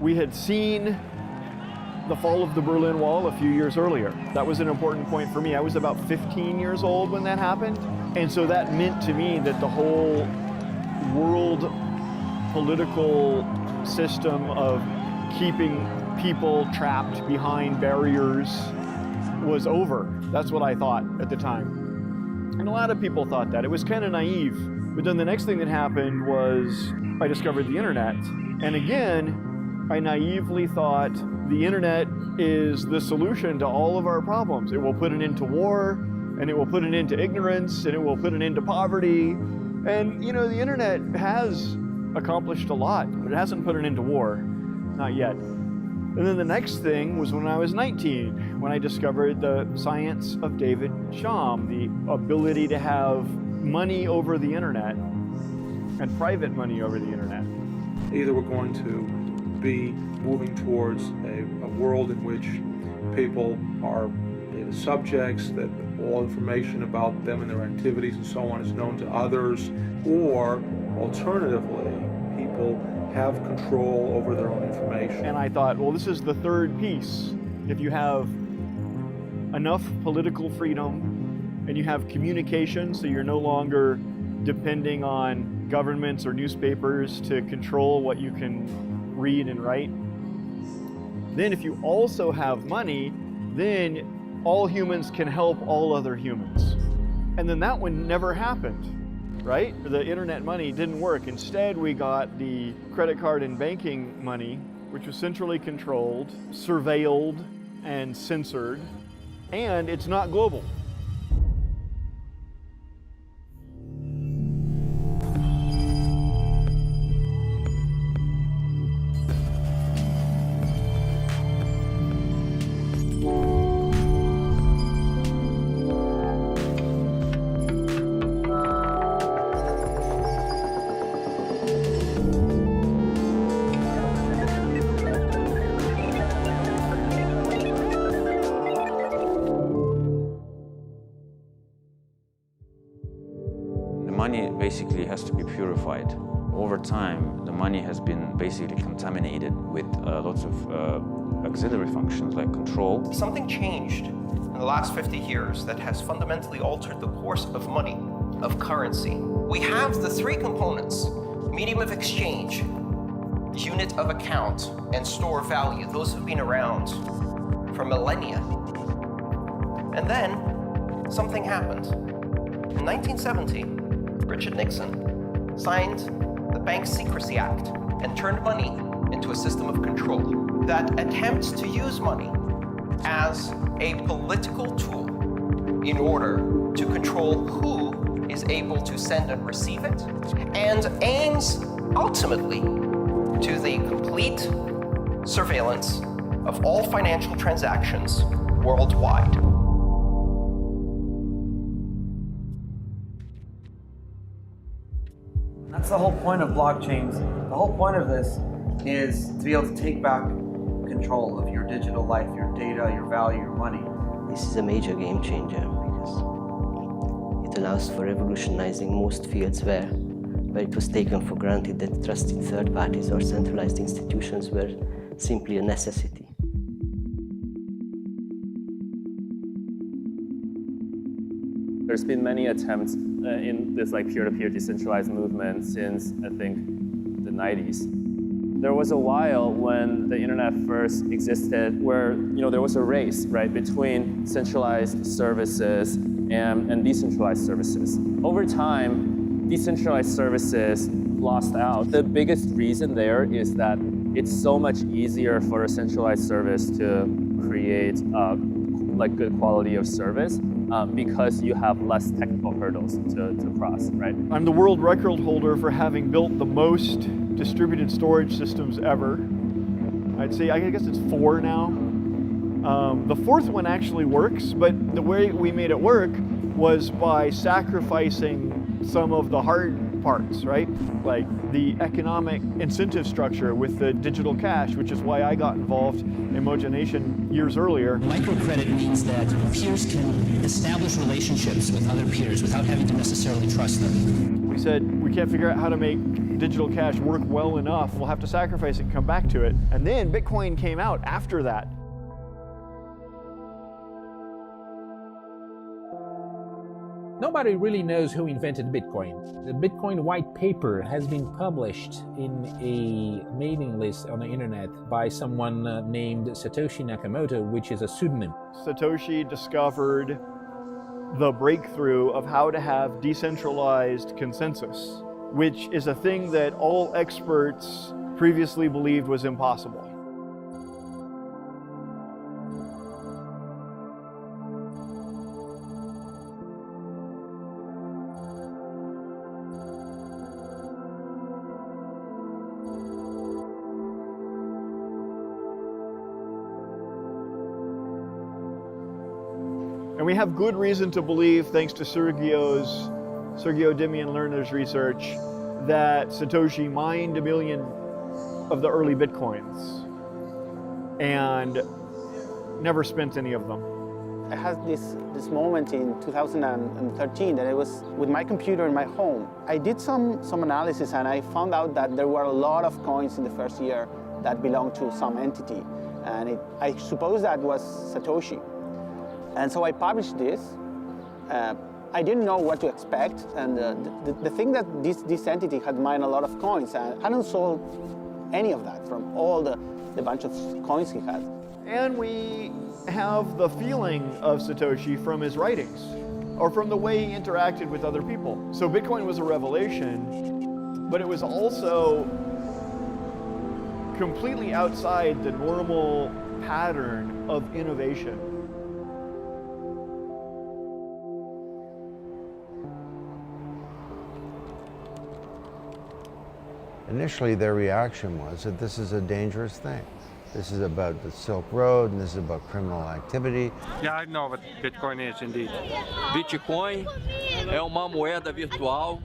we had seen the fall of the Berlin Wall a few years earlier. That was an important point for me. I was about 15 years old when that happened. And so that meant to me that the whole world political system of keeping people trapped behind barriers was over. That's what I thought at the time. And a lot of people thought that. It was kind of naive. But then the next thing that happened was I discovered the internet. And again, I naively thought the internet is the solution to all of our problems. It will put an end to war, and it will put an end to ignorance, and it will put an end to poverty. And you know, the internet has accomplished a lot, but it hasn't put an end to war, not yet. And then the next thing was when I was 19, when I discovered the science of David Shum, the ability to have money over the internet and private money over the internet. Either we're going to be moving towards a world in which people are data subjects, that all information about them and their activities and so on is known to others, or alternatively, people have control over their own information. And I thought, well, this is the third piece. If you have enough political freedom and you have communication, so you're no longer depending on governments or newspapers to control what you can read and write, then if you also have money, then all humans can help all other humans. And then that one never happened. Right? The internet money didn't work. Instead, we got the credit card and banking money, which was centrally controlled, surveilled, and censored, and it's not global. Money basically has to be purified. Over time, the money has been basically contaminated with lots of auxiliary functions like control. Something changed in the last 50 years that has fundamentally altered the course of money, of currency. We have the three components: medium of exchange, unit of account, and store value. Those have been around for millennia. And then something happened. In 1970, Richard Nixon signed the Bank Secrecy Act and turned money into a system of control that attempts to use money as a political tool in order to control who is able to send and receive it, and aims ultimately to the complete surveillance of all financial transactions worldwide. That's the whole point of blockchains. The whole point of this is to be able to take back control of your digital life, your data, your value, your money. This is a major game changer because it allows for revolutionizing most fields where it was taken for granted that trusted third parties or centralized institutions were simply a necessity. There's been many attempts in this peer-to-peer decentralized movement since, I think, the 90s. There was a while when the internet first existed where there was a race, right, between centralized services and decentralized services. Over time, decentralized services lost out. The biggest reason there is that it's so much easier for a centralized service to create good quality of service because you have less technical hurdles to cross, right? I'm the world record holder for having built the most distributed storage systems ever. I'd say, I guess it's 4 now. The 4th one actually works, but the way we made it work was by sacrificing some of the hard parts, right? Like the economic incentive structure with the digital cash, which is why I got involved in Mojo Nation years earlier. Microcredit means that peers can establish relationships with other peers without having to necessarily trust them. We said we can't figure out how to make digital cash work well enough. We'll have to sacrifice it and come back to it. And then Bitcoin came out after that. Nobody really knows who invented Bitcoin. The Bitcoin white paper has been published in a mailing list on the internet by someone named Satoshi Nakamoto, which is a pseudonym. Satoshi discovered the breakthrough of how to have decentralized consensus, which is a thing that all experts previously believed was impossible. And we have good reason to believe, thanks to Sergio Dimian Lerner's research, that Satoshi mined 1 million of the early Bitcoins and never spent any of them. I had this moment in 2013 that I was with my computer in my home. I did some analysis and I found out that there were a lot of coins in the first year that belonged to some entity. And I suppose that was Satoshi. And so I published this. I didn't know what to expect, and the thing that this entity had mined a lot of coins and hadn't sold any of that from all the bunch of coins he had. And we have the feeling of Satoshi from his writings, or from the way he interacted with other people. So Bitcoin was a revelation, but it was also completely outside the normal pattern of innovation. Initially, their reaction was that this is a dangerous thing. This is about the Silk Road, and this is about criminal activity. Yeah, I know what Bitcoin is indeed. Bitcoin é uma moeda virtual,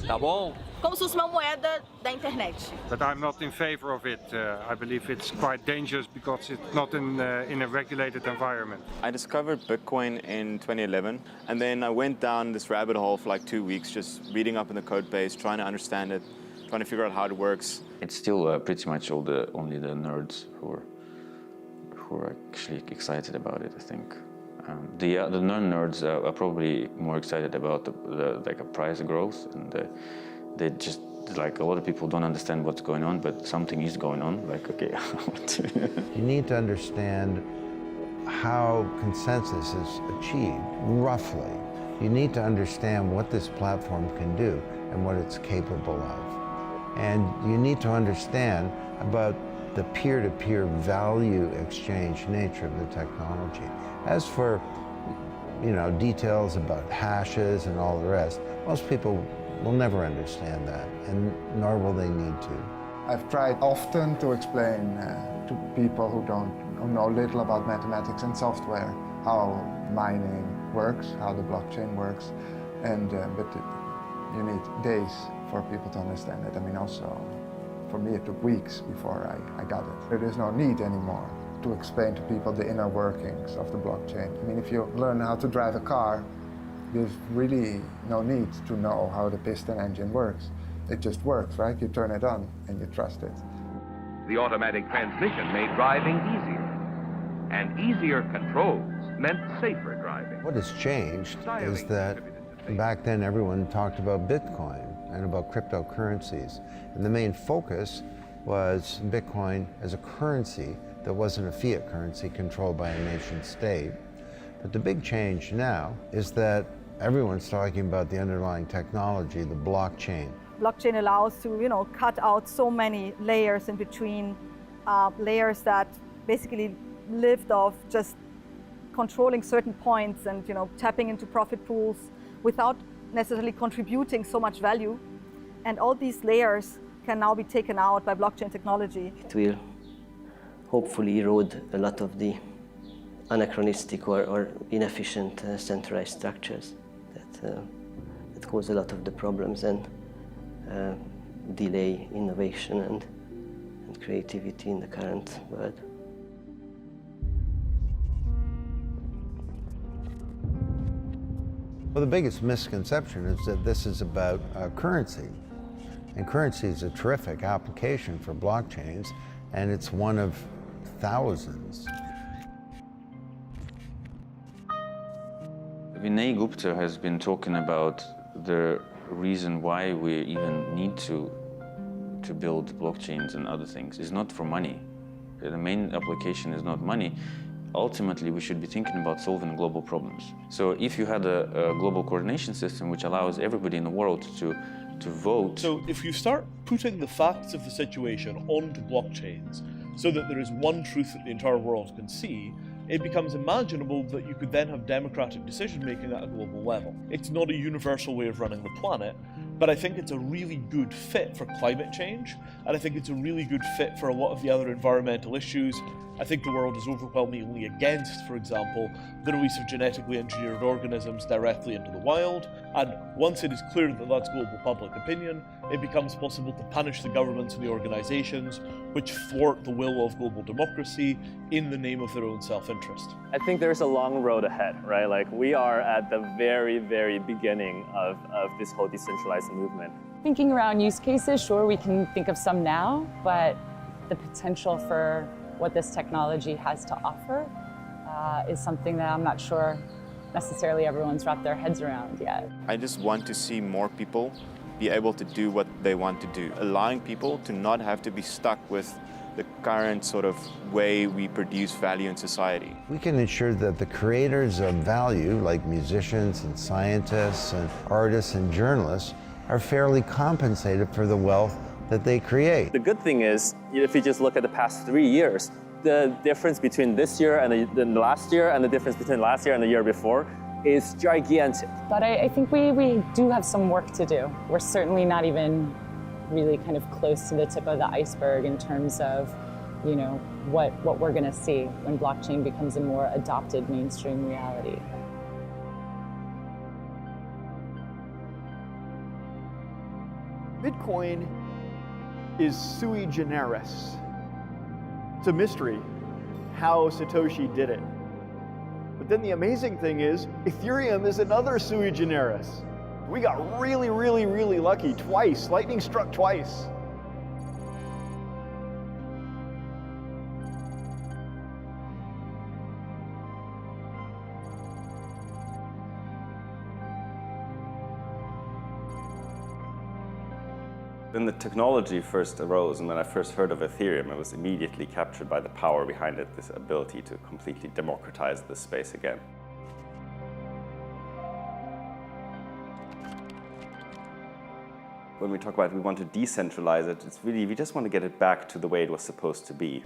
tá bom? Como se fosse uma moeda da internet. But I'm not in favor of it. I believe it's quite dangerous because it's not in a regulated environment. I discovered Bitcoin in 2011, and then I went down this rabbit hole for like 2 weeks, just reading up in the code base, trying to understand it, trying to figure out how it works. It's still pretty much only the nerds who are actually excited about it, I think. The non-nerds are probably more excited about the price growth, and they just, like, a lot of people don't understand what's going on, but something is going on. Like, okay, You need to understand how consensus is achieved, roughly. You need to understand what this platform can do and what it's capable of. And you need to understand about the peer-to-peer value exchange nature of the technology. As for, details about hashes and all the rest, most people will never understand that, and nor will they need to. I've tried often to explain to people who know little about mathematics and software how mining works, how the blockchain works, but you need days for people to understand it. I mean, also, for me it took weeks before I got it. There is no need anymore to explain to people the inner workings of the blockchain. I mean, if you learn how to drive a car, there's really no need to know how the piston engine works. It just works, right? You turn it on and you trust it. The automatic transmission made driving easier, and easier controls meant safer driving. What has changed is that back then everyone talked about Bitcoin and about cryptocurrencies, and the main focus was Bitcoin as a currency that wasn't a fiat currency controlled by a nation state. But the big change now is that everyone's talking about the underlying technology, the blockchain. Blockchain allows to, cut out so many layers in between, layers that basically lived off just controlling certain points and, tapping into profit pools without necessarily contributing so much value. And all these layers can now be taken out by blockchain technology. It will hopefully erode a lot of the anachronistic or inefficient centralized structures that cause a lot of the problems. And delay innovation and creativity in the current world. Well, the biggest misconception is that this is about currency. And currency is a terrific application for blockchains, and it's one of thousands. Vinay Gupta has been talking about the reason why we even need to build blockchains and other things is not for money. The main application is not money. Ultimately, we should be thinking about solving global problems. So if you had a global coordination system which allows everybody in the world to vote. So if you start putting the facts of the situation onto blockchains so that there is one truth that the entire world can see, it becomes imaginable that you could then have democratic decision-making at a global level. It's not a universal way of running the planet, but I think it's a really good fit for climate change, and I think it's a really good fit for a lot of the other environmental issues. I think the world is overwhelmingly against, for example, the release of genetically engineered organisms directly into the wild, and once it is clear that that's global public opinion, it becomes possible to punish the governments and the organizations which thwart the will of global democracy in the name of their own self-interest. I think there's a long road ahead, right? Like, we are at the very, very beginning of this whole decentralized movement. Thinking around use cases, sure, we can think of some now, but the potential for what this technology has to offer is something that I'm not sure necessarily everyone's wrapped their heads around yet. I just want to see more people be able to do what they want to do, allowing people to not have to be stuck with the current sort of way we produce value in society. We can ensure that the creators of value, like musicians and scientists and artists and journalists, are fairly compensated for the wealth that they create. The good thing is, if you just look at the past 3 years, the difference between this year and the last year and the difference between last year and the year before is gigantic. But I think we do have some work to do. We're certainly not even really kind of close to the tip of the iceberg in terms of, you know, what we're going to see when blockchain becomes a more adopted mainstream reality. Bitcoin is sui generis. It's a mystery how Satoshi did it. But then the amazing thing is, Ethereum is another sui generis. We got really, really, really lucky twice. Lightning struck twice. When the technology first arose and when I first heard of Ethereum, I was immediately captured by the power behind it, this ability to completely democratize this space again. When we talk about we want to decentralize it, it's really, we just want to get it back to the way it was supposed to be.